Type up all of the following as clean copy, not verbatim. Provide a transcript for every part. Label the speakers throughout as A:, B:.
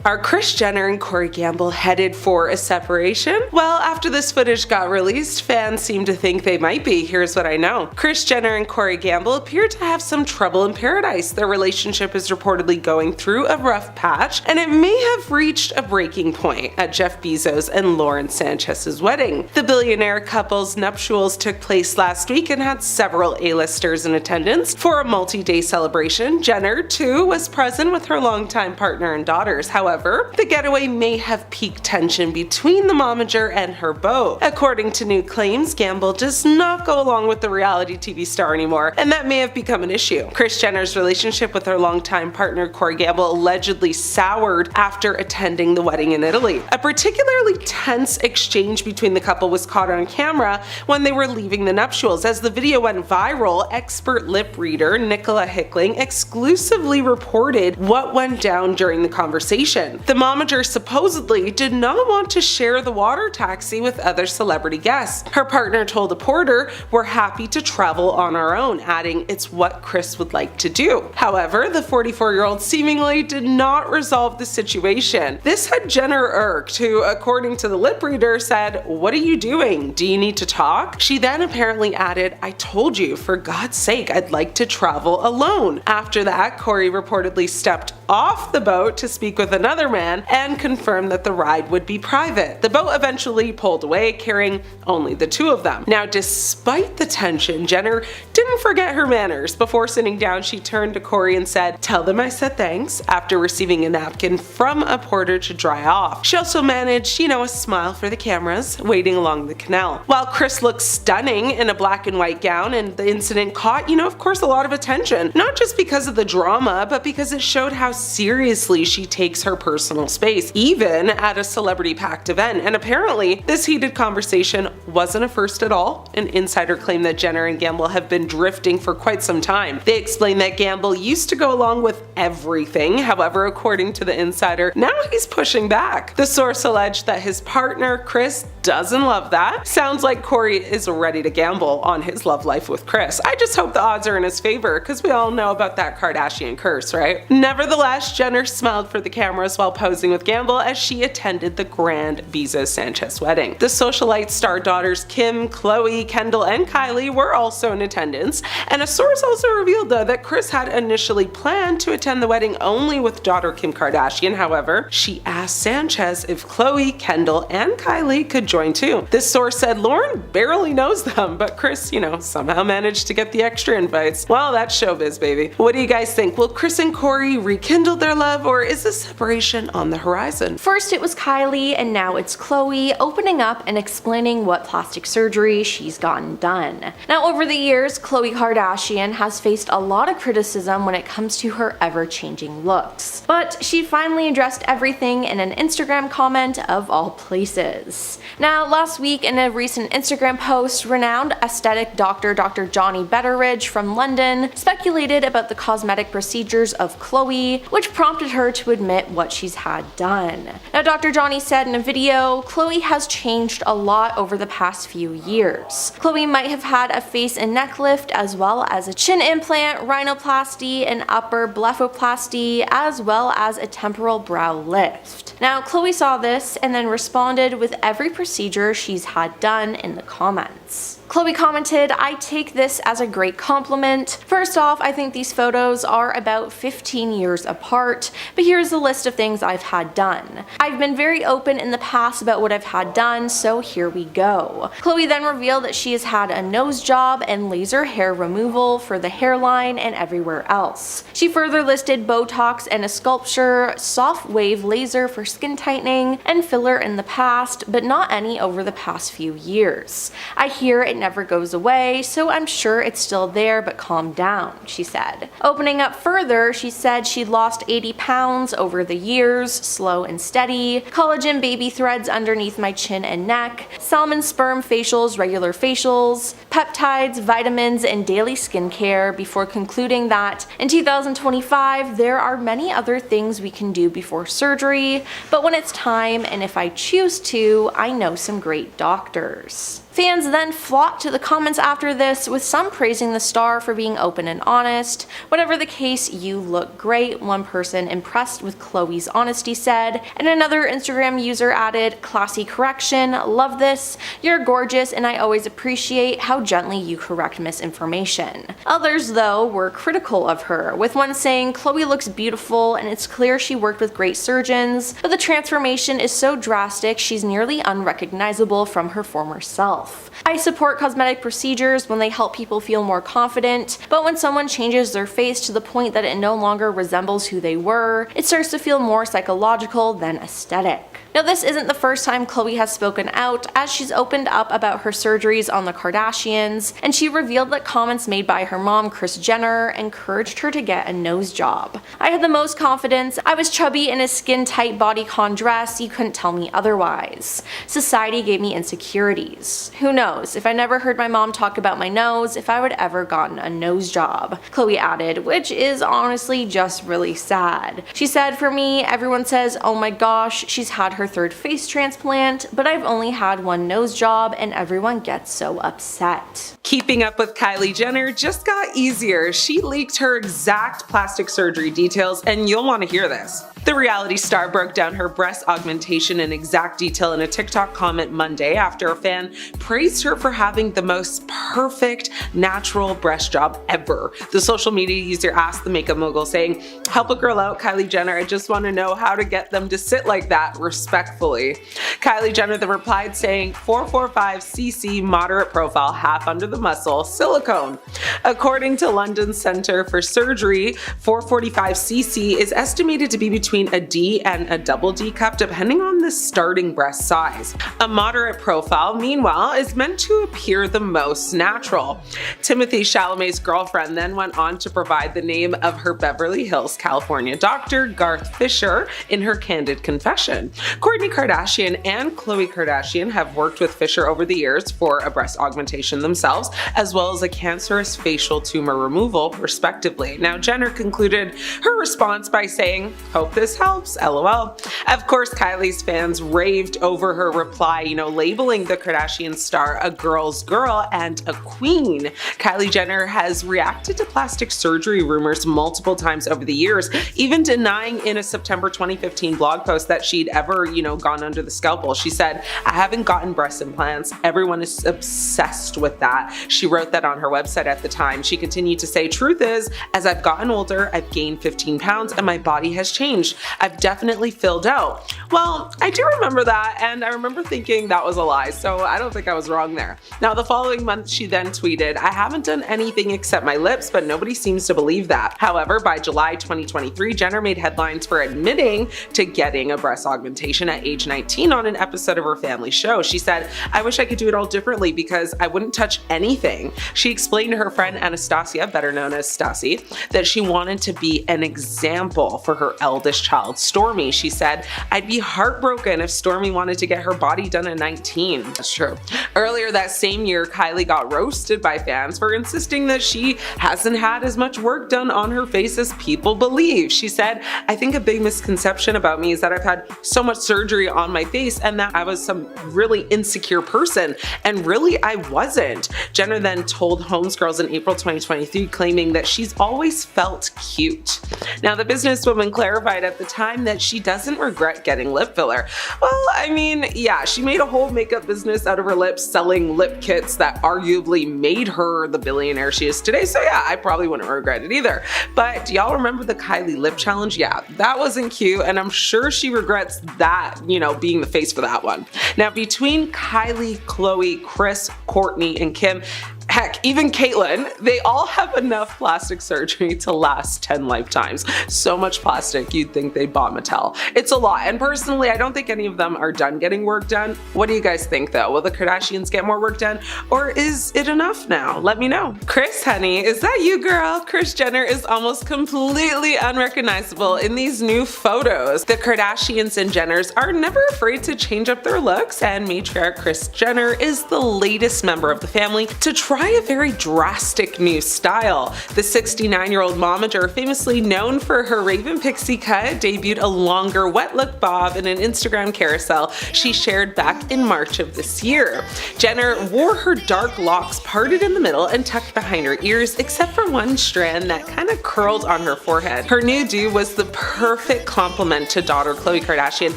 A: Are Kris Jenner and Corey Gamble headed for a separation? Well, after this footage got released, fans seem to think they might be. Here's what I know. Kris Jenner and Corey Gamble appear to have some trouble in paradise. Their relationship is reportedly going through a rough patch, and it may have reached a breaking point at Jeff Bezos and Lauren Sanchez's wedding. The billionaire couple's nuptials took place last week and had several A-listers in attendance for a multi-day celebration. Jenner, too, was present with her longtime partner and daughters. However, the getaway may have piqued tension between the momager and her beau. According to new claims, Gamble does not go along with the reality TV star anymore, and that may have become an issue. Kris Jenner's relationship with her longtime partner Corey Gamble allegedly soured after attending the wedding in Italy. A particularly tense exchange between the couple was caught on camera when they were leaving the nuptials. As the video went viral, expert lip reader Nicola Hickling exclusively reported what went down during the conversation. The momager supposedly did not want to share the water taxi with other celebrity guests. Her partner told a porter, "We're happy to travel on our own," adding, "It's what Kris would like to do." However, the 44-year-old seemingly did not resolve the situation. This had Jenner irked, who, according to the lip reader, said, "What are you doing? Do you need to talk?" She then apparently added, "I told you, for God's sake, I'd like to travel alone." After that, Corey reportedly stepped off the boat to speak with another man and confirmed that the ride would be private. The boat eventually pulled away, carrying only the two of them. Now, despite the tension, Jenner didn't forget her manners. Before sitting down, she turned to Corey and said, "Tell them I said thanks," after receiving a napkin from a porter to dry off. She also managed, a smile for the cameras waiting along the canal. While Kris looked stunning in a black and white gown, and the incident caught, of course, a lot of attention. Not just because of the drama, but because it showed how seriously she takes her personal space, even at a celebrity-packed event. And apparently, this heated conversation wasn't a first at all. An insider claimed that Jenner and Gamble have been drifting for quite some time. They explained that Gamble used to go along with everything. However, according to the insider, now he's pushing back. The source alleged that his partner, Kris, doesn't love that. Sounds like Corey is ready to gamble on his love life with Kris. I just hope the odds are in his favor, because we all know about that Kardashian curse, right? Nevertheless, Jenner smiled for the cameras while posing with Gamble as she attended the grand Bezos-Sanchez wedding. The socialite star daughters Kim, Khloe, Kendall, and Kylie were also in attendance, and a source also revealed, though, that Kris had initially planned to attend the wedding only with daughter Kim Kardashian. However, she asked Sanchez if Khloe, Kendall, and Kylie could join too. This source said Lauren barely knows them, but Kris, somehow managed to get the extra invites. Well, that's showbiz, baby. What do you guys think? Will Kris and Corey rekindle their love, or is the separation on the horizon?
B: First it was Kylie, and now it's Khloe opening up and explaining what plastic surgery she's gotten done. Now, over the years, Khloe Kardashian has faced a lot of criticism when it comes to her ever-changing looks. But she finally addressed everything in an Instagram comment of all places. Now, last week in a recent Instagram post, renowned aesthetic doctor Dr. Johnny Betteridge from London speculated about the cosmetic procedures of Khloe, which prompted her to admit what she's had done. Now, Dr. Johnny said in a video, Khloe has changed a lot over the past few years. Khloe might have had a face and neck lift, as well as a chin implant, rhinoplasty, an upper blepharoplasty, as well as a temporal brow lift. Now, Khloe saw this and then responded with every procedure she's had done in the comments. Khloe commented, "I take this as a great compliment. First off, I think these photos are about 15 years apart, but here's a list of things I've had done. I've been very open in the past about what I've had done, so here we go." Khloe then revealed that she has had a nose job and laser hair removal for the hairline and everywhere else. She further listed Botox and a sculpture, soft wave laser for skin tightening, and filler in the past, but not any over the past few years. "I hear it never goes away, so I'm sure it's still there, but calm down," she said. Opening up further, she said she'd lost 80 pounds over the years, slow and steady, collagen baby threads underneath my chin and neck, salmon sperm facials, regular facials, peptides, vitamins, and daily skincare, before concluding that in 2025 there are many other things we can do before surgery, but when it's time and if I choose to, I know some great doctors. Fans then flocked to the comments after this, with some praising the star for being open and honest. Whatever the case, you look great, one person impressed with Khloe's honesty said, and another Instagram user added, classy correction, love this, you're gorgeous and I always appreciate how gently you correct misinformation. Others, though, were critical of her, with one saying, Khloe looks beautiful and it's clear she worked with great surgeons, but the transformation is so drastic she's nearly unrecognizable from her former self. I support cosmetic procedures when they help people feel more confident, but when someone changes their face to the point that it no longer resembles who they were, it starts to feel more psychological than aesthetic. Now, this isn't the first time Khloe has spoken out, as she's opened up about her surgeries on the Kardashians, and she revealed that comments made by her mom, Kris Jenner, encouraged her to get a nose job. I had the most confidence, I was chubby in a skin-tight bodycon dress, you couldn't tell me otherwise. Society gave me insecurities. Who knows, if I never heard my mom talk about my nose, if I would ever gotten a nose job, Khloe added, which is honestly just really sad. She said, for me, everyone says, oh my gosh, she's had her third face transplant, but I've only had one nose job and everyone gets so upset.
A: Keeping up with Kylie Jenner just got easier. She leaked her exact plastic surgery details, and you'll want to hear this. The reality star broke down her breast augmentation in exact detail in a TikTok comment Monday after a fan praised her for having the most perfect natural breast job ever. The social media user asked the makeup mogul, saying, help a girl out, Kylie Jenner, I just want to know how to get them to sit like that respectfully. Kylie Jenner then replied saying, 445cc moderate profile, half under the muscle, silicone. According to London Centre for Surgery, 445cc is estimated to be between a D and a double D cup depending on the starting breast size. A moderate profile, meanwhile, is meant to appear the most natural. Timothée Chalamet's girlfriend then went on to provide the name of her Beverly Hills, California doctor, Garth Fisher, in her candid confession. Kourtney Kardashian and Khloe Kardashian have worked with Fisher over the years for a breast augmentation themselves, as well as a cancerous facial tumor removal, respectively. Now, Jenner concluded her response by saying, hope this helps, lol. Of course, Kylie's fans raved over her reply, labeling the Kardashian star a girl's girl and a queen. Kylie Jenner has reacted to plastic surgery rumors multiple times over the years, even denying in a September 2015 blog post that she'd ever, gone under the scalpel. She said, I haven't gotten breast implants. Everyone is obsessed with that. She wrote that on her website at the time. She continued to say, truth is, as I've gotten older, I've gained 15 pounds and my body has changed. I've definitely filled out. Well, I do remember that, and I remember thinking that was a lie, so I don't think I was wrong there. Now, the following month, she then tweeted, I haven't done anything except my lips, but nobody seems to believe that. However, by July 2023, Jenner made headlines for admitting to getting a breast augmentation at age 19 on an episode of her family show. She said, I wish I could do it all differently because I wouldn't touch anything. She explained to her friend Anastasia, better known as Stassi, that she wanted to be an example for her eldest child, Stormi. She said, I'd be heartbroken if Stormi wanted to get her body done at 19. That's true. Earlier that same year, Kylie got roasted by fans for insisting that she hasn't had as much work done on her face as people believe. She said, I think a big misconception about me is that I've had so much surgery on my face and that I was some really insecure person, and really I wasn't. Jenner then told Holmes Girls in April 2023, claiming that she's always felt cute. Now, the businesswoman clarified at the time that she doesn't regret getting lip filler. Well, I mean, yeah, she made a whole makeup business out of her lips, selling lip kits that arguably made her the billionaire she is today, so yeah, I probably wouldn't regret it either. But do y'all remember the Kylie lip challenge? Yeah, that wasn't cute, and I'm sure she regrets that, being the face for that one. Now, between Kylie, Khloe, Kris, Kourtney, and Kim, heck, even Caitlyn, they all have enough plastic surgery to last 10 lifetimes. So much plastic, you'd think they bought Mattel. It's a lot, and personally, I don't think any of them are done getting work done. What do you guys think though? Will the Kardashians get more work done, or is it enough now? Let me know. Kris, honey, is that you, girl? Kris Jenner is almost completely unrecognizable in these new photos. The Kardashians and Jenners are never afraid to change up their looks, and matriarch Kris Jenner is the latest member of the family to try try a very drastic new style. The 69-year-old momager, famously known for her Raven pixie cut, debuted a longer wet look bob in an Instagram carousel she shared back in March of this year. Jenner wore her dark locks parted in the middle and tucked behind her ears, except for one strand that kind of curled on her forehead. Her new do was the perfect complement to daughter Khloe Kardashian,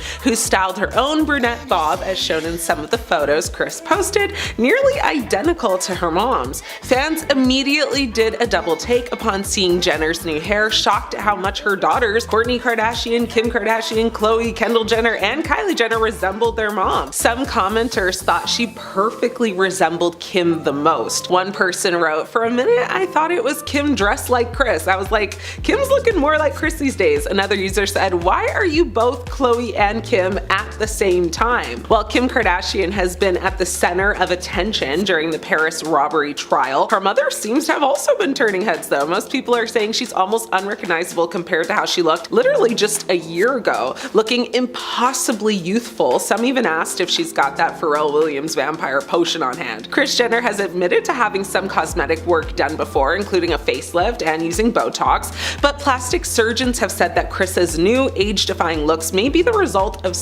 A: who styled her own brunette bob as shown in some of the photos Kris posted, nearly identical to her mom's. Fans immediately did a double take upon seeing Jenner's new hair, shocked at how much her daughters, Kourtney Kardashian, Kim Kardashian, Khloe, Kendall Jenner, and Kylie Jenner resembled their mom. Some commenters thought she perfectly resembled Kim the most. One person wrote, "For a minute I thought it was Kim dressed like Kris. I was like, Kim's looking more like Kris these days." Another user said, "Why are you both Khloe and Kim at the same time?" While Kim Kardashian has been at the center of attention during the Paris robbery trial, her mother seems to have also been turning heads though. Most people are saying she's almost unrecognizable compared to how she looked literally just a year ago, looking impossibly youthful. Some even asked if she's got that Pharrell Williams vampire potion on hand. Kris Jenner has admitted to having some cosmetic work done before, including a facelift and using Botox, but plastic surgeons have said that Kris's new age-defying looks may be the result of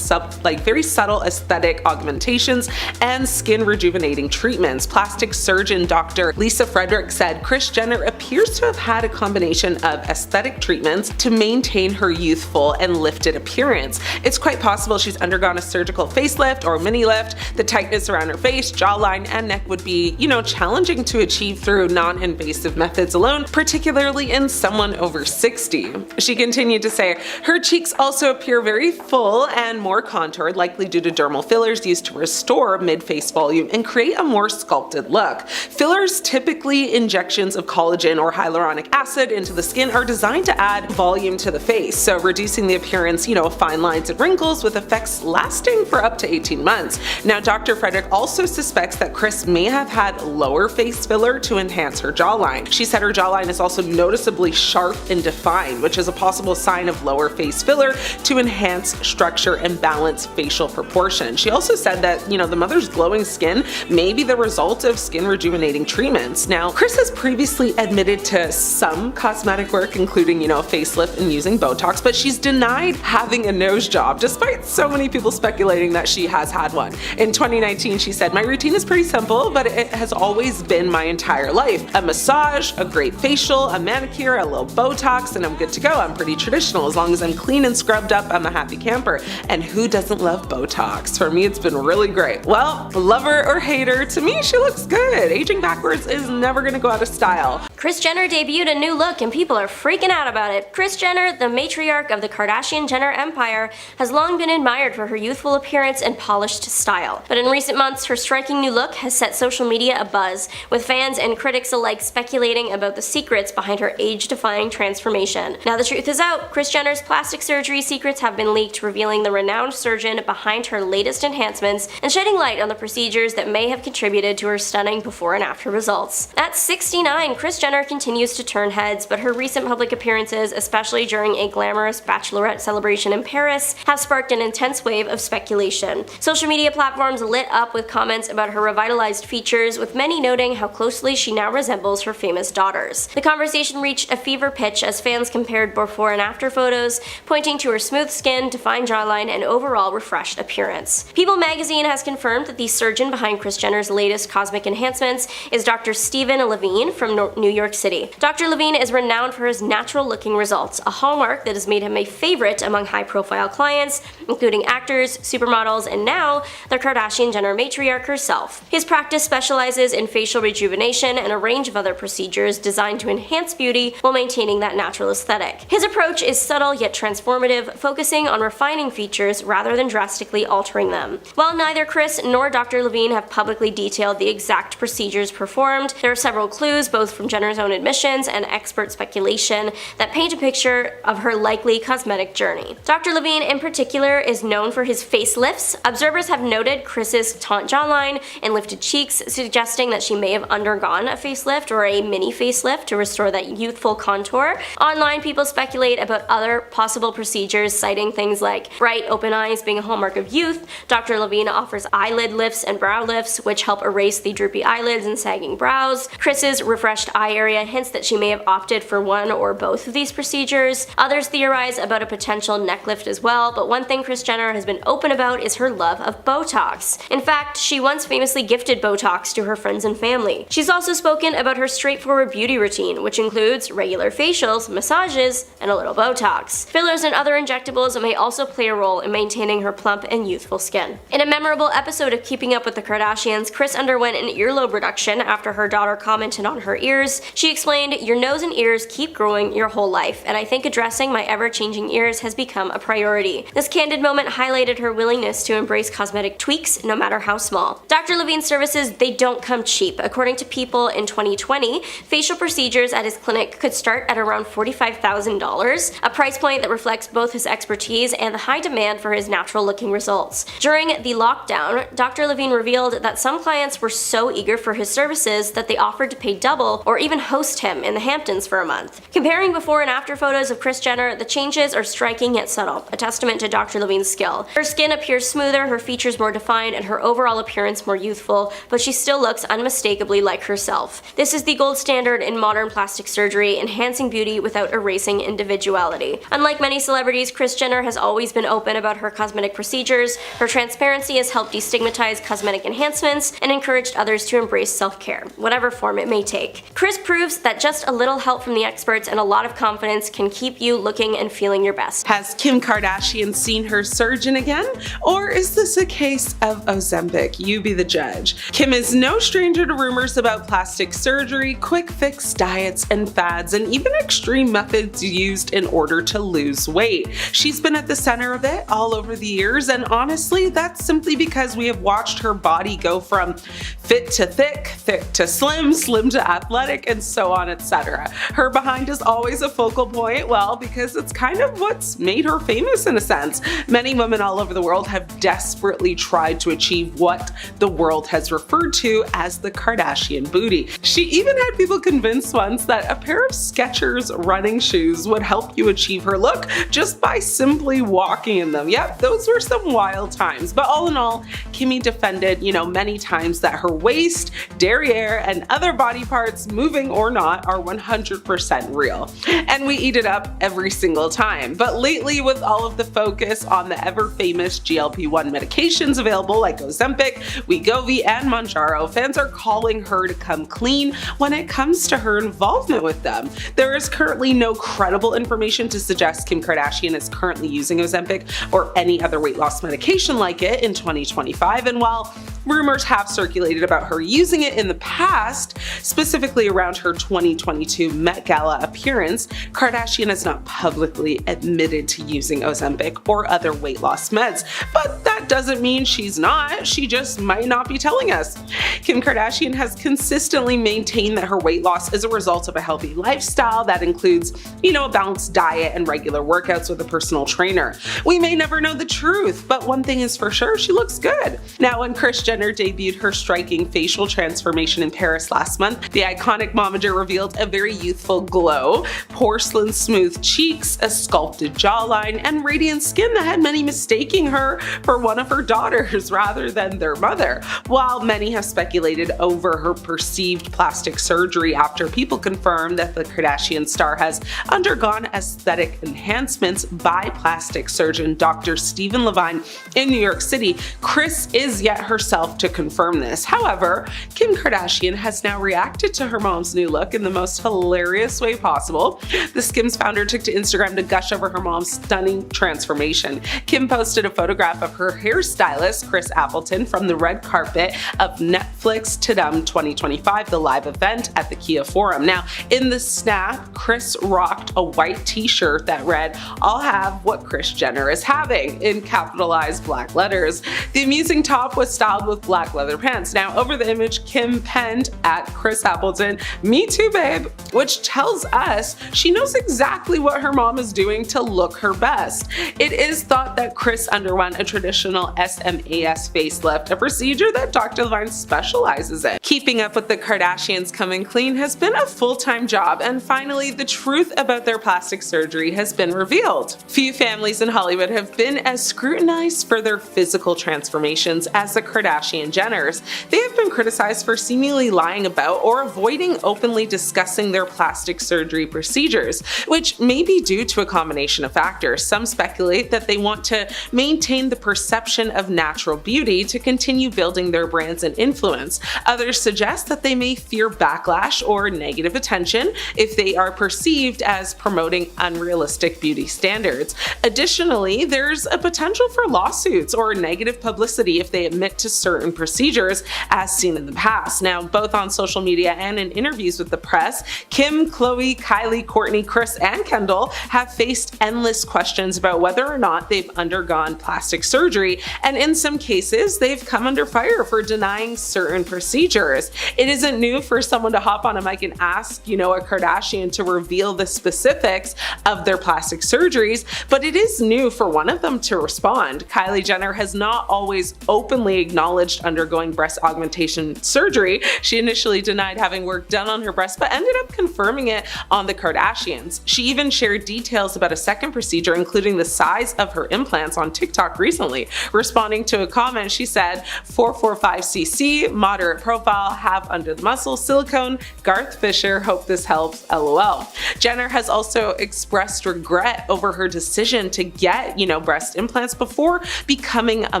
A: very subtle aesthetic augmentations and skin rejuvenating treatments. Plastic surgeon Dr. Lisa Frederick said Kris Jenner appears to have had a combination of aesthetic treatments to maintain her youthful and lifted appearance. It's quite possible she's undergone a surgical facelift or mini lift. The tightness around her face, jawline, and neck would be, challenging to achieve through non-invasive methods alone, particularly in someone over 60. She continued to say, her cheeks also appear very full and more contoured, likely due to dermal fillers used to restore mid-face volume and create a more sculpted look. Fillers, typically injections of collagen or hyaluronic acid into the skin, are designed to add volume to the face, so reducing the appearance, of fine lines and wrinkles, with effects lasting for up to 18 months. Now, Dr. Frederick also suspects that Kris may have had lower face filler to enhance her jawline. She said her jawline is also noticeably sharp and defined, which is a possible sign of lower face filler to enhance structure and balance facial proportion. She also said that, the mother's glowing skin may be the result of skin rejuvenating treatments. Now, Kris has previously admitted to some cosmetic work, including, a facelift and using Botox, but she's denied having a nose job, despite so many people speculating that she has had one. In 2019, she said, "My routine is pretty simple, but it has always been my entire life. A massage, a great facial, a manicure, a little Botox, and I'm good to go. I'm pretty traditional. As long as I'm clean and scrubbed up, I'm a happy camper." And who doesn't love Botox? For me, it's been really great. Well, lover or hater, to me, she looks good. Aging backwards is never gonna go out of style.
C: Kris Jenner debuted a new look and people are freaking out about it. Kris Jenner, the matriarch of the Kardashian-Jenner empire, has long been admired for her youthful appearance and polished style. But in recent months, her striking new look has set social media abuzz, with fans and critics alike speculating about the secrets behind her age-defying transformation. Now the truth is out. Kris Jenner's plastic surgery secrets have been leaked, revealing the renowned surgeon behind her latest enhancements and shedding light on the procedures that may have contributed to her stunning before and after results. At 69, Kris Jenner continues to turn heads, but her recent public appearances, especially during a glamorous bachelorette celebration in Paris, have sparked an intense wave of speculation. Social media platforms lit up with comments about her revitalized features, with many noting how closely she now resembles her famous daughters. The conversation reached a fever pitch as fans compared before and after photos, pointing to her smooth skin, defined jawline, and overall refreshed appearance. People magazine has confirmed that the surgeon behind Kris Jenner's latest cosmetic enhancements is Dr. Stephen Levine from New York City. Dr. Levine is renowned for his natural-looking results, a hallmark that has made him a favorite among high-profile clients, including actors, supermodels, and now the Kardashian-Jenner matriarch herself. His practice specializes in facial rejuvenation and a range of other procedures designed to enhance beauty while maintaining that natural aesthetic. His approach is subtle yet transformative, focusing on refining features rather than drastically altering them. While neither Kris nor Dr. Levine have publicly detailed the exact procedures performed, there are several clues, both from Jenner Jenner's own admissions and expert speculation that paint a picture of her likely cosmetic journey. Dr. Levine in particular is known for his facelifts. Observers have noted Kris's taunt jawline and lifted cheeks, suggesting that she may have undergone a facelift or a mini facelift to restore that youthful contour. Online, people speculate about other possible procedures, citing things like bright, open eyes being a hallmark of youth. Dr. Levine offers eyelid lifts and brow lifts, which help erase the droopy eyelids and sagging brows. Kris's refreshed eye area hints that she may have opted for one or both of these procedures. Others theorize about a potential neck lift as well, but one thing Kris Jenner has been open about is her love of Botox. In fact, she once famously gifted Botox to her friends and family. She's also spoken about her straightforward beauty routine, which includes regular facials, massages, and a little Botox. Fillers and other injectables may also play a role in maintaining her plump and youthful skin. In a memorable episode of Keeping Up with the Kardashians, Kris underwent an earlobe reduction after her daughter commented on her ears. She explained, "Your nose and ears keep growing your whole life, and I think addressing my ever-changing ears has become a priority." This candid moment highlighted her willingness to embrace cosmetic tweaks, no matter how small. Dr. Levine's services, they don't come cheap. According to People in 2020, facial procedures at his clinic could start at around $45,000, a price point that reflects both his expertise and the high demand for his natural-looking results. During the lockdown, Dr. Levine revealed that some clients were so eager for his services that they offered to pay double or even host him in the Hamptons for a month. Comparing before and after photos of Kris Jenner, the changes are striking yet subtle, a testament to Dr. Levine's skill. Her skin appears smoother, her features more defined, and her overall appearance more youthful, but she still looks unmistakably like herself. This is the gold standard in modern plastic surgery, enhancing beauty without erasing individuality. Unlike many celebrities, Kris Jenner has always been open about her cosmetic procedures. Her transparency has helped destigmatize cosmetic enhancements and encouraged others to embrace self-care, whatever form it may take. Kris proves that just a little help from the experts and a lot of confidence can keep you looking and feeling your best.
A: Has Kim Kardashian seen her surgeon again? Or is this a case of Ozempic? You be the judge. Kim is no stranger to rumors about plastic surgery, quick fix diets and fads, and even extreme methods used in order to lose weight. She's been at the center of it all over the years, and honestly, that's simply because we have watched her body go from fit to thick, thick to slim, slim to athletic, and so on, etc. Her behind is always a focal point, well, because it's kind of what's made her famous in a sense. Many women all over the world have desperately tried to achieve what the world has referred to as the Kardashian booty. She even had people convinced once that a pair of Skechers running shoes would help you achieve her look just by simply walking in them. Yep, those were some wild times. But all in all, Kimmy defended, many times that her waist, derriere, and other body parts, moving or not, are 100% real. And we eat it up every single time. But lately, with all of the focus on the ever-famous GLP-1 medications available like Ozempic, Wegovy, and Mounjaro, fans are calling her to come clean when it comes to her involvement with them. There is currently no credible information to suggest Kim Kardashian is currently using Ozempic or any other weight loss medication like it in 2025, and while rumors have circulated about her using it in the past, specifically around her 2022 Met Gala appearance, Kardashian has not publicly admitted to using Ozempic or other weight loss meds. But that doesn't mean she's not, she just might not be telling us. Kim Kardashian has consistently maintained that her weight loss is a result of a healthy lifestyle that includes, a balanced diet and regular workouts with a personal trainer. We may never know the truth, but one thing is for sure, she looks good. Now, when Kris Jenner debuted her striking facial transformation in Paris last month, the iconic momager revealed a very youthful glow, porcelain smooth cheeks, a sculpted jawline, and radiant skin that had many mistaking her for one of her daughters rather than their mother. While many have speculated over her perceived plastic surgery after people confirmed that the Kardashian star has undergone aesthetic enhancements by plastic surgeon Dr. Stephen Levine in New York City, Kris is yet herself to confirm this. However, Kim Kardashian has now reacted to her mom's new look in the most hilarious way possible. The Skims founder took to Instagram to gush over her mom's stunning transformation. Kim posted a photograph of her hairstylist, Chris Appleton, from the red carpet of Netflix Tidum 2025, the live event at the Kia Forum. Now, in the snap, Kris rocked a white t-shirt that read, "I'll have what Kris Jenner is having," in capitalized black letters. The amusing top was styled with with black leather pants. Now, over the image, Kim penned at Kris Appleton, "Me too, babe," which tells us she knows exactly what her mom is doing to look her best. It is thought that Kris underwent a traditional SMAS facelift, a procedure that Dr. Levine specializes in. Keeping up with the Kardashians coming clean has been a full-time job, and finally, the truth about their plastic surgery has been revealed. Few families in Hollywood have been as scrutinized for their physical transformations as the Kardashian Jenners. They have been criticized for seemingly lying about or avoiding openly discussing their plastic surgery procedures, which may be due to a combination of factors. Some speculate that they want to maintain the perception of natural beauty to continue building their brands and influence. Others suggest that they may fear backlash or negative attention if they are perceived as promoting unrealistic beauty standards. Additionally, there's a potential for lawsuits or negative publicity if they admit to certain procedures, as seen in the past. Now, both on social media and in interviews with the press, Kim, Khloe, Kylie, Kourtney, Kris, and Kendall have faced endless questions about whether or not they've undergone plastic surgery, and in some cases, they've come under fire for denying certain procedures. It isn't new for someone to hop on a mic and ask, a Kardashian to reveal the specifics of their plastic surgeries, but it is new for one of them to respond. Kylie Jenner has not always openly acknowledged undergoing breast augmentation surgery. She initially denied having work done on her breast, but ended up confirming it on the Kardashians. She even shared details about a second procedure, including the size of her implants, on TikTok recently. Responding to a comment, she said, 445cc, moderate profile, have under the muscle, silicone, Garth Fisher, hope this helps, LOL. Jenner has also expressed regret over her decision to get, breast implants before becoming a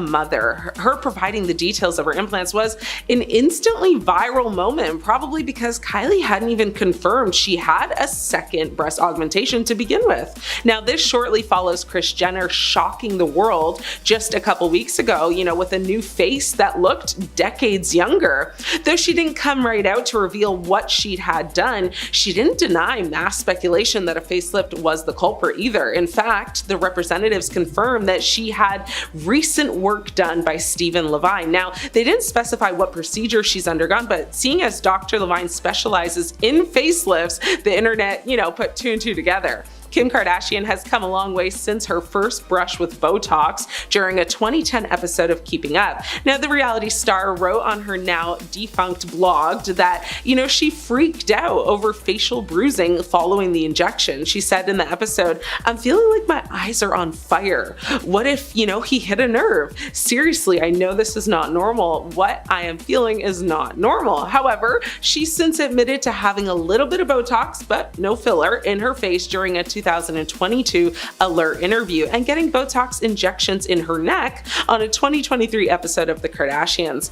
A: mother. Her providing the details of her implants was an instantly viral moment, probably because Kylie hadn't even confirmed she had a second breast augmentation to begin with. Now, this shortly follows Kris Jenner shocking the world just a couple weeks ago, with a new face that looked decades younger. Though she didn't come right out to reveal what she'd had done, she didn't deny mass speculation that a facelift was the culprit either. In fact, the representatives confirmed that she had recent work done by Stephen Levine. Now, they didn't specify what procedure she's undergone, but seeing as Dr. Levine specializes in facelifts, the internet, put two and two together. Kim Kardashian has come a long way since her first brush with Botox during a 2010 episode of Keeping Up. Now, the reality star wrote on her now defunct blog that, she freaked out over facial bruising following the injection. She said in the episode, "I'm feeling like my eyes are on fire. What if, he hit a nerve? Seriously, I know this is not normal. What I am feeling is not normal." However, she's since admitted to having a little bit of Botox, but no filler, in her face during a 2022 Alert interview and getting Botox injections in her neck on a 2023 episode of The Kardashians.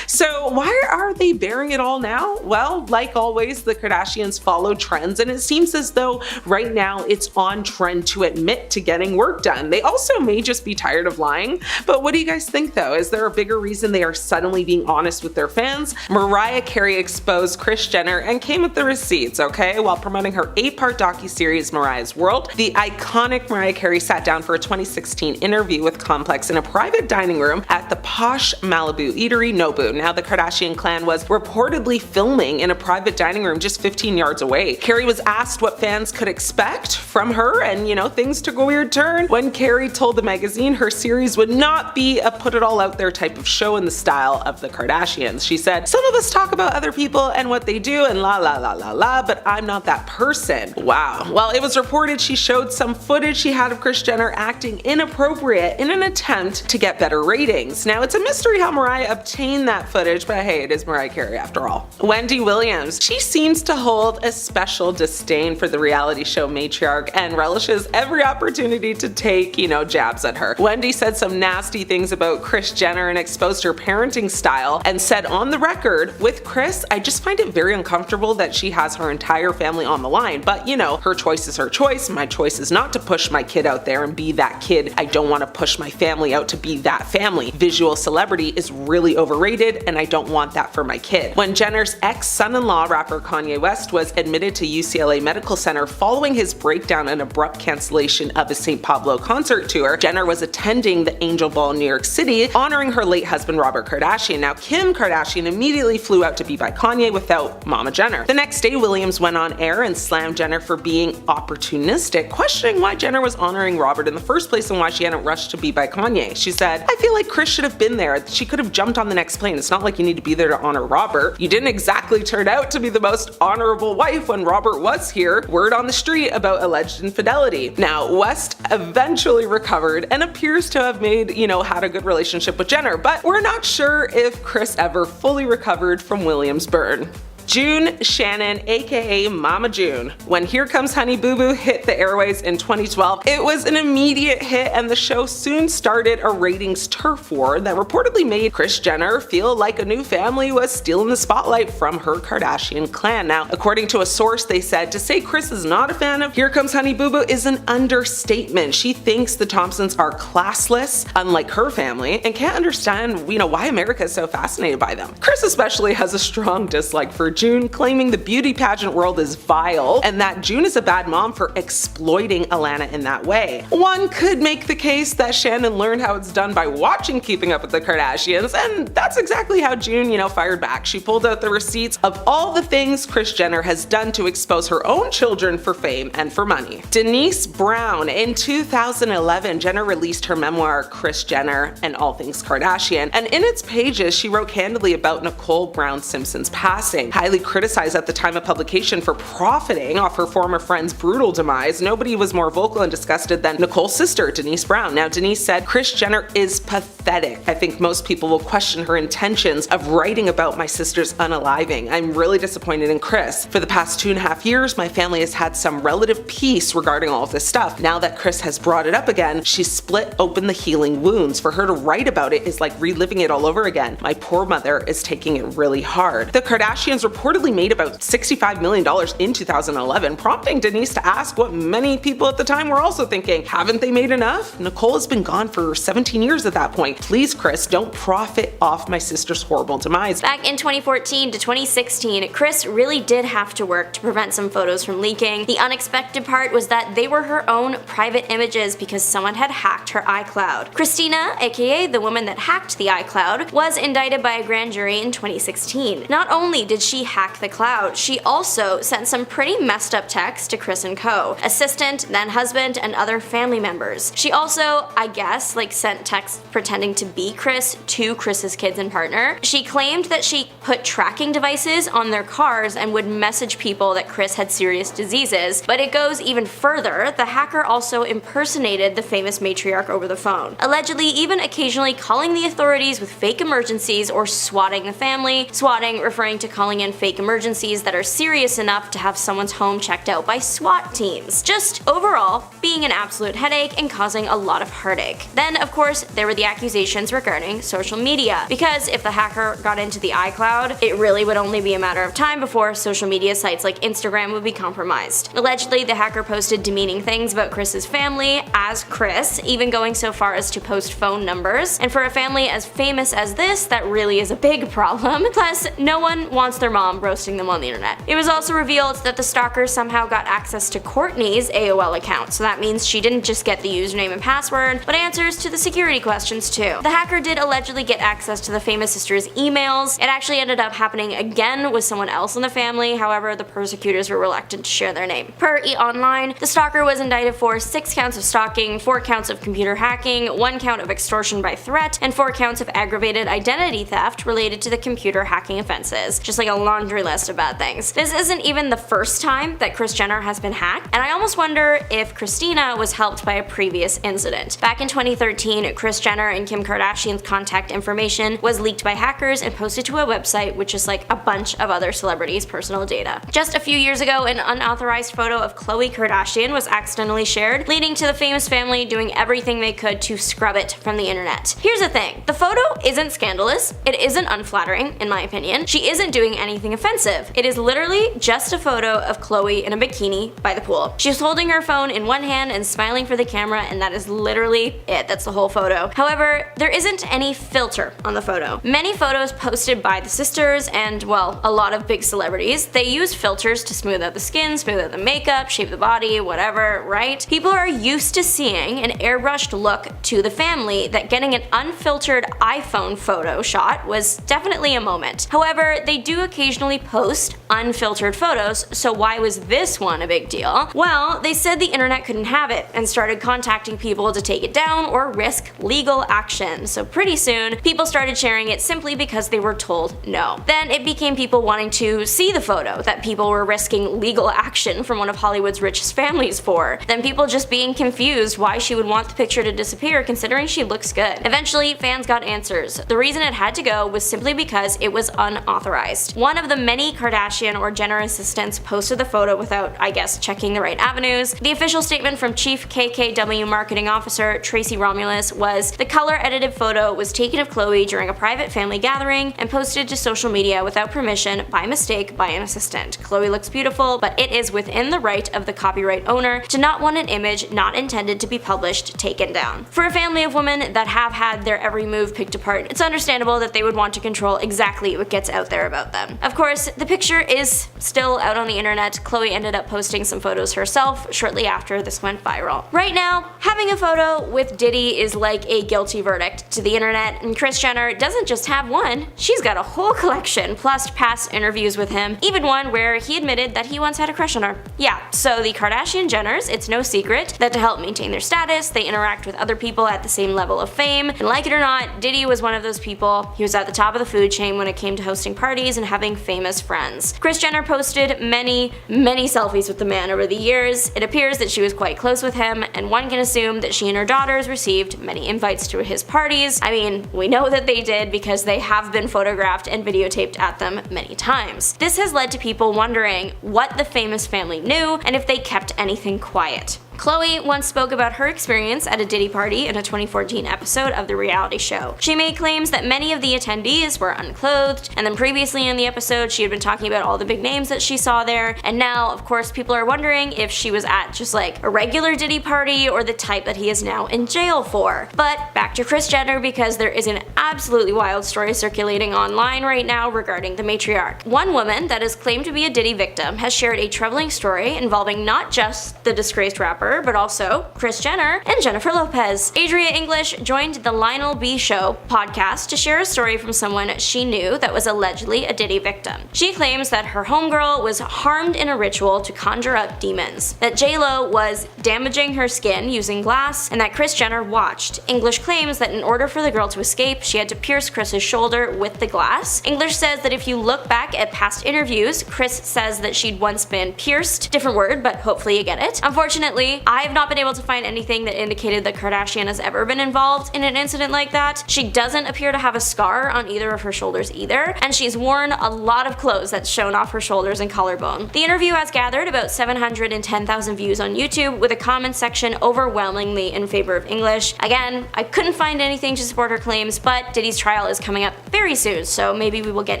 A: So why are they bearing it all now? Well, like always, the Kardashians follow trends, and it seems as though right now it's on trend to admit to getting work done. They also may just be tired of lying, but what do you guys think though? Is there a bigger reason they are suddenly being honest with their fans? Mariah Carey exposed Kris Jenner and came with the receipts, okay? While promoting her 8-part docuseries Mariah's World, the iconic Mariah Carey sat down for a 2016 interview with Complex in a private dining room at the posh Malibu eatery Nobu. Now, the Kardashian clan was reportedly filming in a private dining room just 15 yards away. Carey was asked what fans could expect from her, and things took a weird turn when Carey told the magazine her series would not be a put it all out there type of show in the style of the Kardashians. She said, "Some of us talk about other people and what they do and la la la la la, but I'm not that person." Wow. Well, it was reported she showed some footage she had of Kris Jenner acting inappropriate in an attempt to get better ratings. Now, it's a mystery how Mariah obtained that footage, but hey, it is Mariah Carey after all. Wendy Williams. She seems to hold a special disdain for the reality show matriarch and relishes every opportunity to take, jabs at her. Wendy said some nasty things about Kris Jenner and exposed her parenting style and said on the record, "With Kris, I just find it very uncomfortable that she has her entire family on the line, but her choice is her choice. choice. My choice is not to push my kid out there and be that kid. I don't want to push my family out to be that family. Visual celebrity is really overrated and I don't want that for my kid. When Jenner's ex-son-in-law, rapper Kanye West, was admitted to UCLA Medical Center following his breakdown and abrupt cancellation of his St. Pablo concert tour, Jenner was attending the Angel Ball in New York City, honoring her late husband Robert Kardashian. Now, Kim Kardashian immediately flew out to be by Kanye without Mama Jenner. The next day, Williams went on air and slammed Jenner for being opportunistic, questioning why Jenner was honoring Robert in the first place and why she hadn't rushed to be by Kanye. She said, "I feel like Kris should have been there. She could have jumped on the next plane. It's not like you need to be there to honor Robert. You didn't exactly turn out to be the most honorable wife when Robert was here." Word on the street about alleged infidelity. Now, West eventually recovered and appears to have had a good relationship with Jenner, but we're not sure if Kris ever fully recovered from Williams' burn. June Shannon, aka Mama June. When Here Comes Honey Boo Boo hit the airways in 2012, it was an immediate hit and the show soon started a ratings turf war that reportedly made Kris Jenner feel like a new family was stealing the spotlight from her Kardashian clan. Now, according to a source, they said to say Kris is not a fan of Here Comes Honey Boo Boo is an understatement. She thinks the Thompsons are classless, unlike her family, and can't understand, why America is so fascinated by them. Kris especially has a strong dislike for June, claiming the beauty pageant world is vile and that June is a bad mom for exploiting Alana in that way. One could make the case that Shannon learned how it's done by watching Keeping Up with the Kardashians, and that's exactly how June, fired back. She pulled out the receipts of all the things Kris Jenner has done to expose her own children for fame and for money. Denise Brown. In 2011, Jenner released her memoir, Kris Jenner and All Things Kardashian, and in its pages, she wrote candidly about Nicole Brown Simpson's passing. Highly criticized at the time of publication for profiting off her former friend's brutal demise, nobody was more vocal and disgusted than Nicole's sister, Denise Brown. Now, Denise said, "Kris Jenner is pathetic. I think most people will question her intentions of writing about my sister's unaliving. I'm really disappointed in Kris. For the past 2.5 years, my family has had some relative peace regarding all of this stuff. Now that Kris has brought it up again, she's split open the healing wounds. For her to write about it is like reliving it all over again. My poor mother is taking it really hard." The Kardashians reportedly made about $65 million in 2011, prompting Denise to ask what many people at the time were also thinking, haven't they made enough? Nicole has been gone for 17 years at that point. Please, Kris, don't profit off my sister's horrible demise.
C: Back in 2014 to 2016, Kris really did have to work to prevent some photos from leaking. The unexpected part was that they were her own private images because someone had hacked her iCloud. Christina, aka the woman that hacked the iCloud, was indicted by a grand jury in 2016. Not only did she hack the cloud, she also sent some pretty messed up texts to Kris and co, assistant, then husband, and other family members. She also, I guess, sent texts pretending to be Kris to Kris's kids and partner. She claimed that she put tracking devices on their cars and would message people that Kris had serious diseases, but it goes even further. The hacker also impersonated the famous matriarch over the phone, allegedly even occasionally calling the authorities with fake emergencies or swatting the family. Swatting referring to calling in fake emergencies that are serious enough to have someone's home checked out by SWAT teams. Just overall, being an absolute headache and causing a lot of heartache. Then, of course, there were the accusations regarding social media, because if the hacker got into the iCloud, it really would only be a matter of time before social media sites like Instagram would be compromised. Allegedly, the hacker posted demeaning things about Kris's family as Kris, even going so far as to post phone numbers. And for a family as famous as this, that really is a big problem. Plus, no one wants their mom roasting them on the internet. It was also revealed that the stalker somehow got access to Kourtney's AOL account, so that means she didn't just get the username and password, but answers to the security questions too. The hacker did allegedly get access to the famous sister's emails. It actually ended up happening again with someone else in the family, however, the persecutors were reluctant to share their name. Per E-Online, the stalker was indicted for 6 counts of stalking, 4 counts of computer hacking, 1 count of extortion by threat, and 4 counts of aggravated identity theft related to the computer hacking offenses. Just like a laundry list of bad things. This isn't even the first time that Kris Jenner has been hacked, and I almost wonder if Christina was helped by a previous incident. Back in 2013, Kris Jenner and Kim Kardashian's contact information was leaked by hackers and posted to a website with just like a bunch of other celebrities' personal data. Just a few years ago, an unauthorized photo of Khloe Kardashian was accidentally shared, leading to the famous family doing everything they could to scrub it from the internet. Here's the thing, the photo isn't scandalous, it isn't unflattering in my opinion, she isn't doing anything anything offensive. It is literally just a photo of Khloe in a bikini by the pool. She's holding her phone in one hand and smiling for the camera, and that is literally it. That's the whole photo. However, there isn't any filter on the photo. Many photos posted by the sisters and, well, a lot of big celebrities, they use filters to smooth out the skin, smooth out the makeup, shape the body, whatever, right? People are used to seeing an airbrushed look to the family that getting an unfiltered iPhone photo shot was definitely a moment. However, they do occasionally post unfiltered photos, so why was this one a big deal? Well, they said the internet couldn't have it and started contacting people to take it down or risk legal action. So pretty soon, people started sharing it simply because they were told no. Then it became people wanting to see the photo that people were risking legal action from one of Hollywood's richest families for. Then people just being confused why she would want the picture to disappear considering she looks good. Eventually, fans got answers. The reason it had to go was simply because it was unauthorized. One of the many Kardashian or Jenner assistants posted the photo without, I guess, checking the right avenues. The official statement from Chief KKW Marketing Officer Tracy Romulus was, the color-edited photo was taken of Khloe during a private family gathering and posted to social media without permission by mistake by an assistant. Khloe looks beautiful, but it is within the right of the copyright owner to not want an image not intended to be published taken down. For a family of women that have had their every move picked apart, it's understandable that they would want to control exactly what gets out there about them. Of course, the picture is still out on the internet. Khloe ended up posting some photos herself shortly after this went viral. Right now, having a photo with Diddy is like a guilty verdict to the internet, and Kris Jenner doesn't just have one, she's got a whole collection, plus past interviews with him, even one where he admitted that he once had a crush on her. Yeah, so the Kardashian Jenners, it's no secret that to help maintain their status, they interact with other people at the same level of fame, and like it or not, Diddy was one of those people. He was at the top of the food chain when it came to hosting parties and having famous friends. Kris Jenner posted many selfies with the man over the years. It appears that she was quite close with him, and one can assume that she and her daughters received many invites to his parties. I mean, we know that they did because they have been photographed and videotaped at them many times. This has led to people wondering what the famous family knew and if they kept anything quiet. Khloe once spoke about her experience at a Diddy party in a 2014 episode of the reality show. She made claims that many of the attendees were unclothed, and then previously in the episode she had been talking about all the big names that she saw there, and now of course people are wondering if she was at just like a regular Diddy party or the type that he is now in jail for. But back to Kris Jenner, because there is an absolutely wild story circulating online right now regarding the matriarch. One woman that is claimed to be a Diddy victim has shared a troubling story involving not just the disgraced rapper, but also Kris Jenner and Jennifer Lopez. Adria English joined the Lionel B Show podcast to share a story from someone she knew that was allegedly a Diddy victim. She claims that her homegirl was harmed in a ritual to conjure up demons, that J-Lo was damaging her skin using glass, and that Kris Jenner watched. English claims that in order for the girl to escape, she had to pierce Kris's shoulder with the glass. English says that if you look back at past interviews, Kris says that she'd once been pierced. Different word, but hopefully you get it. Unfortunately, I have not been able to find anything that indicated that Kardashian has ever been involved in an incident like that. She doesn't appear to have a scar on either of her shoulders either, and she's worn a lot of clothes that's shown off her shoulders and collarbone. The interview has gathered about 710,000 views on YouTube, with a comment section overwhelmingly in favor of English. Again, I couldn't find anything to support her claims, but Diddy's trial is coming up very soon, so maybe we will get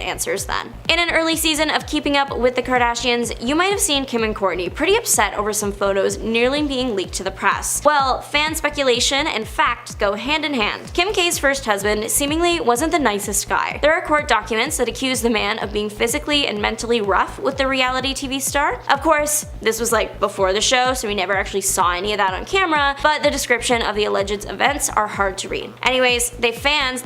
C: answers then. In an early season of Keeping Up with the Kardashians, you might have seen Kim and Kourtney pretty upset over some photos nearly being leaked to the press. Well, fan speculation and fact go hand in hand. Kim K's first husband seemingly wasn't the nicest guy. There are court documents that accuse the man of being physically and mentally rough with the reality TV star. Of course, this was like before the show, so we never actually saw any of that on camera, but the description of the alleged events are hard to read. Anyways, they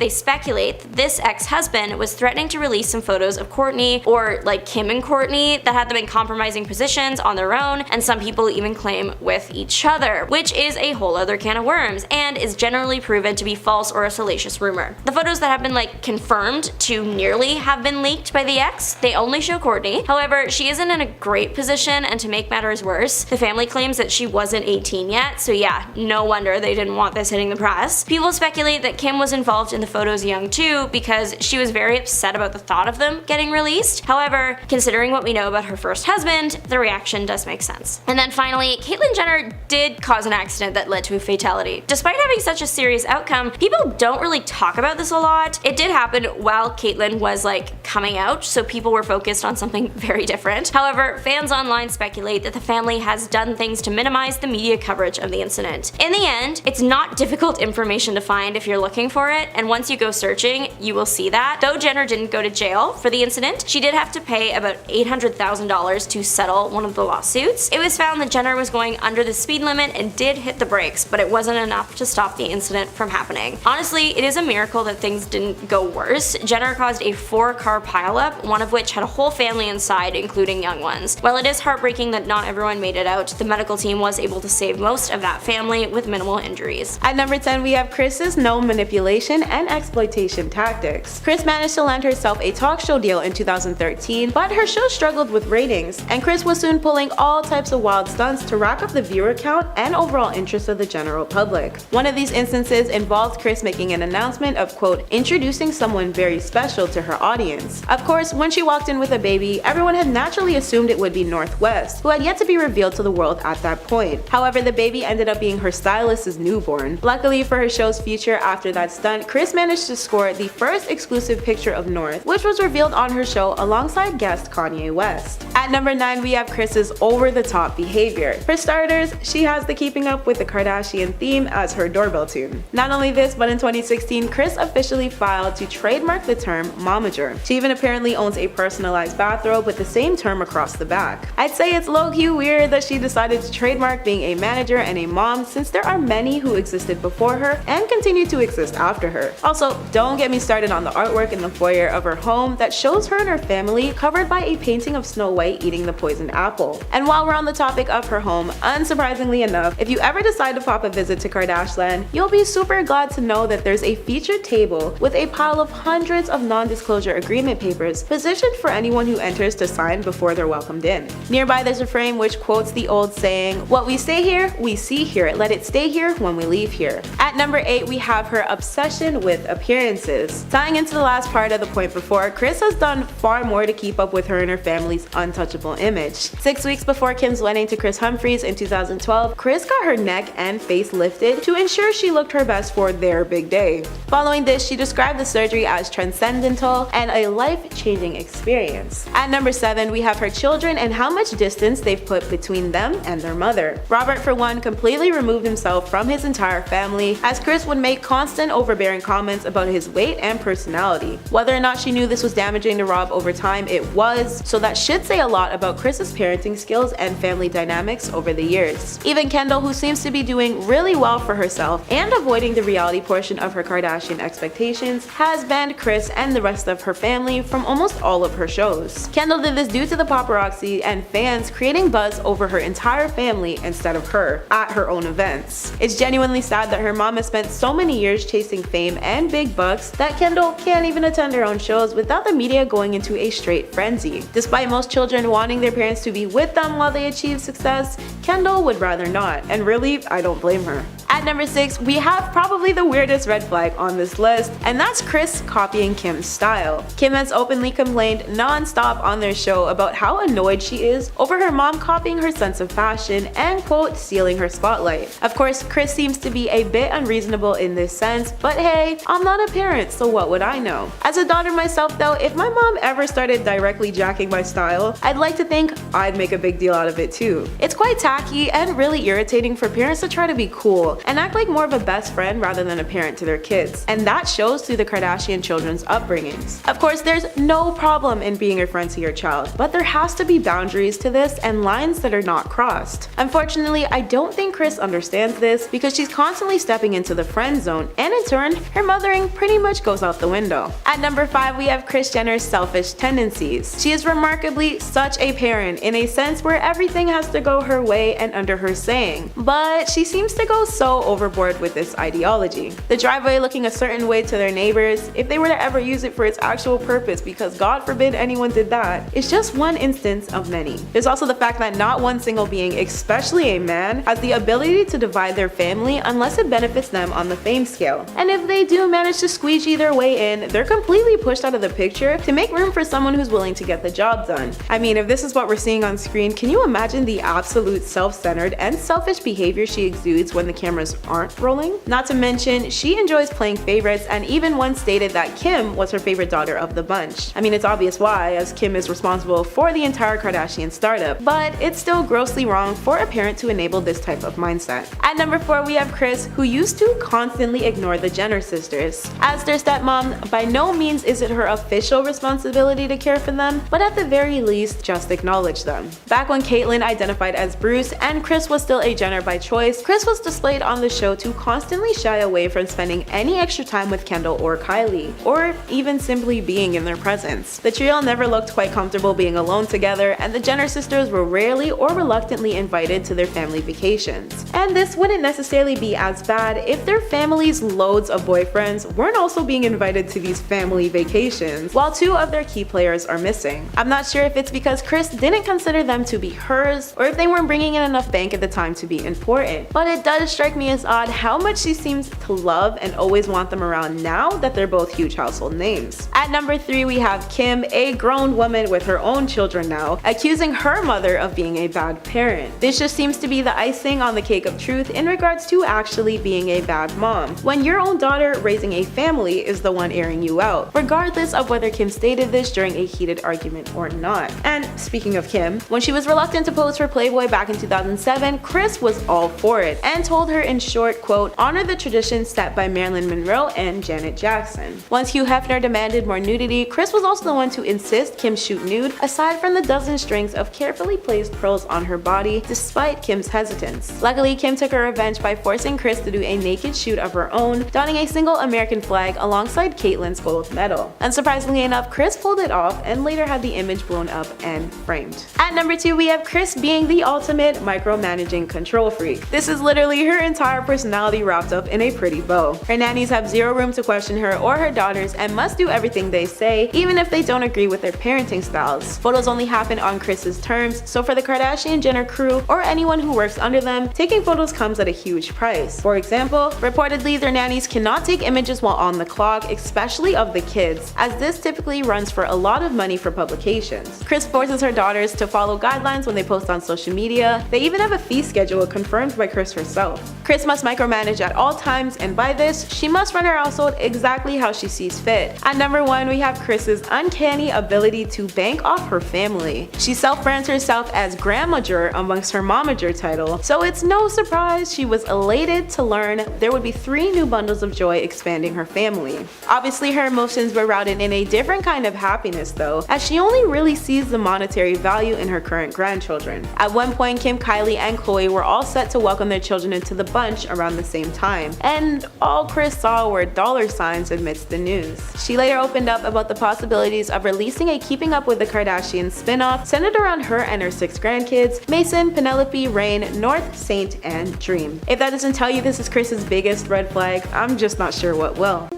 C: speculate that this ex-husband was threatening to release some photos of Kourtney, or like Kim and Kourtney, that had them in compromising positions on their own, and some people even claim with each other, which is a whole other can of worms and is generally proven to be false or a salacious rumor. The photos that have been like confirmed to nearly have been leaked by the ex, they only show Kourtney. However, she isn't in a great position, and to make matters worse, the family claims that she wasn't 18 yet, so yeah, no wonder they didn't want this hitting the press. People speculate that Kim was involved in the photos young too, because she was very upset about the thought of them getting released. However, considering what we know about her first husband, the reaction does make sense. And then finally, Caitlyn Jenner did cause an accident that led to a fatality. Despite having such a serious outcome, people don't really talk about this a lot. It did happen while Caitlyn was like coming out, so people were focused on something very different. However, fans online speculate that the family has done things to minimize the media coverage of the incident. In the end, it's not difficult information to find if you're looking for it, and once you go searching, you will see that. Though Jenner didn't go to jail for the incident, she did have to pay about $800,000 to settle one of the lawsuits. It was found that Jenner was going under the speed limit and did hit the brakes, but it wasn't enough to stop the incident from happening. Honestly, it is a miracle that things didn't go worse. Jenner caused a 4-car pileup, one of which had a whole family inside, including young ones. While it is heartbreaking that not everyone made it out, the medical team was able to save most of that family with minimal injuries.
A: At number 10, we have Kris's known manipulation and exploitation tactics. Kris managed to land herself a talk show deal in 2013, but her show struggled with ratings, and Kris was soon pulling all types of wild stunts to rack up the viewer count and overall interest of the general public. One of these instances involved Kris making an announcement of, quote, introducing someone very special to her audience. Of course, when she walked in with a baby, everyone had naturally assumed it would be Northwest, who had yet to be revealed to the world at that point. However, the baby ended up being her stylist's newborn. Luckily for her show's future, after that stunt, Kris managed to score the first exclusive picture of North, which was revealed on her show alongside guest Kanye West. At number 9, we have Kris's over-the-top behavior. For starters, she has the Keeping Up with the Kardashian theme as her doorbell tune. Not only this, but in 2016, Kris officially filed to trademark the term momager. She even apparently owns a personalized bathrobe with the same term across the back. I'd say it's low-key weird that she decided to trademark being a manager and a mom, since there are many who existed before her and continue to exist after her. Also, don't get me started on the artwork in the foyer of her home that shows her and her family covered by a painting of Snow White eating the poisoned apple. And while we're on the topic of her home, unsurprisingly enough, if you ever decide to pop a visit to Kardashian, you'll be super glad to know that there's a featured table with a pile of hundreds of non-disclosure agreement papers positioned for anyone who enters to sign before they're welcomed in. Nearby there's a frame which quotes the old saying, "What we say here, we see here. Let it stay here when we leave here." At number 8, we have her obsession with appearances. Tying into the last part of the point before, Kris has done far more to keep up with her and her family's untouchable image. 6 weeks before Kim's wedding to Kris Humphries in 2012, Kris got her neck and face lifted to ensure she looked her best for their big day. Following this, she described the surgery as transcendental and a life-changing experience. At number 7, we have her children and how much distance they've put between them and their mother. Robert, for one, completely removed himself from his entire family, as Kris would make constant overbearing comments about his weight and personality. Whether or not she knew this was damaging to Rob over time, it was, so that should say a lot about Kris's parenting skills and family dynamics over the years. Even Kendall, who seems to be doing really well for herself and avoiding the reality portion of her Kardashian expectations, has banned Kris and the rest of her family from almost all of her shows. Kendall did this due to the paparazzi and fans creating buzz over her entire family instead of her at her own events. It's genuinely sad that her mom has spent so many years chasing fame and big bucks that Kendall can't even attend her own shows without the media going into a straight frenzy. Despite most children wanting their parents to be with them while they achieve success, Kendall would rather not, and really, I don't blame her. At number 6, we have probably the weirdest red flag on this list, and that's Kris copying Kim's style. Kim has openly complained non-stop on their show about how annoyed she is over her mom copying her sense of fashion and, quote, stealing her spotlight. Of course, Kris seems to be a bit unreasonable in this sense, but hey, I'm not a parent, so what would I know? As a daughter myself though, if my mom ever started directly jacking my style, I'd like to think I'd make a big deal out of it too. It's quite tacky and really irritating for parents to try to be cool and act like more of a best friend rather than a parent to their kids, and that shows through the Kardashian children's upbringings. Of course, there's no problem in being a friend to your child, but there has to be boundaries to this and lines that are not crossed. Unfortunately, I don't think Kris understands this because she's constantly stepping into the friend zone, and in turn, her mothering pretty much goes out the window. At number 5, we have Kris Jenner's selfish tendencies. She is remarkably such a parent in a sense where everything has to go her way and under her saying, but she seems to go so overboard with this ideology. The driveway looking a certain way to their neighbors, if they were to ever use it for its actual purpose, because God forbid anyone did that, is just one instance of many. There's also the fact that not one single being, especially a man, has the ability to divide their family unless it benefits them on the fame scale. And if they do manage to squeegee their way in, they're completely pushed out of the picture to make room for someone who's willing to get the job done. I mean, if this is what we're seeing on screen, can you imagine the absolute self-centered and selfish behavior she exudes when the camera
D: cameras aren't rolling. Not to mention, she enjoys playing favorites and even once stated that Kim was her favorite daughter of the bunch. I mean, it's obvious why, as Kim is responsible for the entire Kardashian startup, but it's still grossly wrong for a parent to enable this type of mindset. At number 4, we have Kris, who used to constantly ignore the Jenner sisters. As their stepmom, by no means is it her official responsibility to care for them, but at the very least, just acknowledge them. Back when Caitlyn identified as Bruce and Kris was still a Jenner by choice, Kris was displayed on the show to constantly shy away from spending any extra time with Kendall or Kylie, or even simply being in their presence. The trio never looked quite comfortable being alone together, and the Jenner sisters were rarely or reluctantly invited to their family vacations. And this wouldn't necessarily be as bad if their families' loads of boyfriends weren't also being invited to these family vacations, while 2 of their key players are missing. I'm not sure if it's because Kris didn't consider them to be hers, or if they weren't bringing in enough bank at the time to be important, but it does strike me as odd how much she seems to love and always want them around now that they're both huge household names. At number 3, we have Kim, a grown woman with her own children now, accusing her mother of being a bad parent. This just seems to be the icing on the cake of truth in regards to actually being a bad mom, when your own daughter raising a family is the one airing you out, regardless of whether Kim stated this during a heated argument or not. And speaking of Kim, when she was reluctant to pose for Playboy back in 2007, Kris was all for it and told her in short, quote, "honor the tradition set by Marilyn Monroe and Janet Jackson." Once Hugh Hefner demanded more nudity, Kris was also the one to insist Kim shoot nude, aside from the dozen strings of carefully placed pearls on her body, despite Kim's hesitance. Luckily, Kim took her revenge by forcing Kris to do a naked shoot of her own, donning a single American flag alongside Caitlyn's gold medal. Unsurprisingly enough, Kris pulled it off and later had the image blown up and framed. At number 2, we have Kris being the ultimate micromanaging control freak. This is literally her entire personality wrapped up in a pretty bow. Her nannies have zero room to question her or her daughters and must do everything they say, even if they don't agree with their parenting styles. Photos only happen on Kris's terms, so for the Kardashian Jenner crew or anyone who works under them, taking photos comes at a huge price. For example, reportedly their nannies cannot take images while on the clock, especially of the kids, as this typically runs for a lot of money for publications. Kris forces her daughters to follow guidelines when they post on social media. They even have a fee schedule confirmed by Kris herself. Kris must micromanage at all times, and by this, she must run her household exactly how she sees fit. At number 1, we have Kris's uncanny ability to bank off her family. She self-brands herself as grandmager amongst her momager title, so it's no surprise she was elated to learn there would be 3 new bundles of joy expanding her family. Obviously, her emotions were routed in a different kind of happiness though, as she only really sees the monetary value in her current grandchildren. At one point, Kim, Kylie, and Khloe were all set to welcome their children into the bunch around the same time, and all Kris saw were dollar signs amidst the news. She later opened up about the possibilities of releasing a Keeping Up with the Kardashians spin-off centered around her and her 6 grandkids, Mason, Penelope, Rain, North, Saint, and Dream. If that doesn't tell you this is Kris's biggest red flag, I'm just not sure what will.